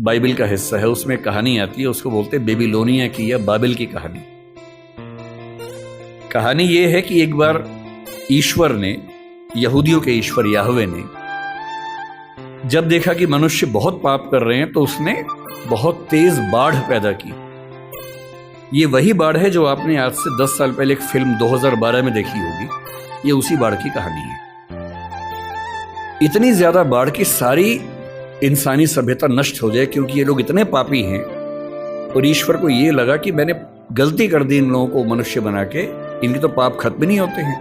Bible का हिस्सा है, उसमें एक कहानी आती है, उसको बोलते हैं बेबीलोनिया की या बाबिल की कहानी। कहानी ये है कि एक बार ईश्वर ने, यहूदियों के ईश्वर याहवे ने, जब देखा कि मनुष्य बहुत पाप कर रहे हैं तो उसने बहुत तेज बाढ़ पैदा की। ये वही बाढ़ है जो आपने आज से 10 साल पहले एक फिल्म 2012 में देखी होगी। ये उसी बाढ़ की कहानी है। इतनी ज्यादा बाढ़ की सारी इंसानी सभ्यता नष्ट हो जाए, क्योंकि ये लोग इतने पापी हैं। और ईश्वर को ये लगा कि मैंने गलती कर दी इन लोगों को मनुष्य बना के, इनके तो पाप खत्म नहीं होते हैं।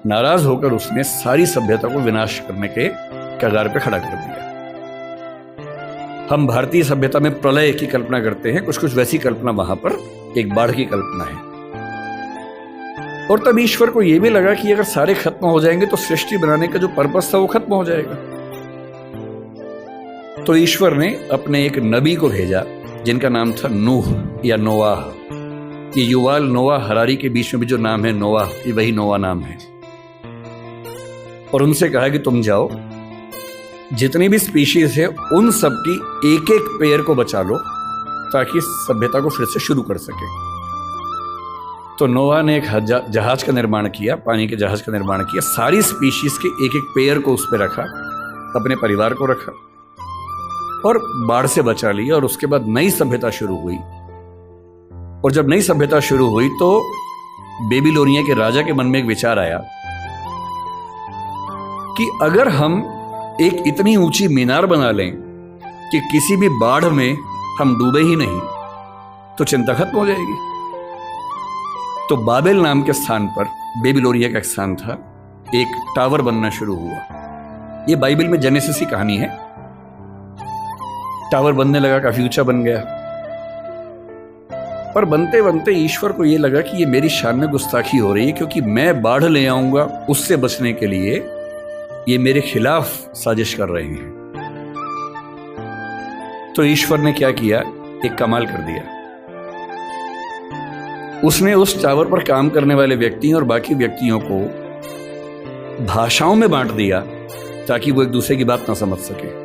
नाराज होकर उसने सारी सभ्यता को विनाश करने के कगार पे खड़ा कर दिया। हम भारतीय सभ्यता में प्रलय की कल्पना करते हैं, कुछ कुछ वैसी कल्पना वहां पर एक बाढ़ की कल्पना है। और तब ईश्वर को यह भी लगा कि अगर सारे खत्म हो जाएंगे तो सृष्टि बनाने का जो पर्पस था वो खत्म हो जाएगा। तो ईश्वर ने अपने एक नबी को भेजा जिनका नाम था नूह या नोआह। ये युवाल नोआह हरारी के बीच में भी जो नाम है नोआह, ये वही नोआह नाम है। और उनसे कहा कि तुम जाओ, जितनी भी स्पीशीज है उन सब की एक एक पेड़ को बचा लो ताकि सभ्यता को फिर से शुरू कर सके। तो नोआह ने एक जहाज का निर्माण किया, पानी के जहाज का निर्माण किया। सारी स्पीशीज के एक एक पेड़ को उस पर रखा, अपने परिवार को रखा और बाढ़ से बचा लिया। और उसके बाद नई सभ्यता शुरू हुई। और जब नई सभ्यता शुरू हुई तो बेबीलोनिया के राजा के मन में एक विचार आया कि अगर हम एक इतनी ऊंची मीनार बना लें कि किसी भी बाढ़ में हम डूबे ही नहीं, तो चिंता खत्म हो जाएगी। तो बाबेल नाम के स्थान पर, बेबीलोनिया का एक स्थान था, एक टावर बनना शुरू हुआ। ये बाइबल में जेनेसिस की कहानी है। टावर बनने लगा, काफी ऊंचा बन गया। पर बनते बनते ईश्वर को यह लगा कि ये मेरी शान में गुस्ताखी हो रही है, क्योंकि मैं बाढ़ ले आऊंगा उससे बचने के लिए, ये मेरे खिलाफ साजिश कर रहे हैं। तो ईश्वर ने क्या किया, एक कमाल कर दिया। उसने उस टावर पर काम करने वाले व्यक्ति और बाकी व्यक्तियों को भाषाओं में बांट दिया ताकि वो एक दूसरे की बात ना समझ सके।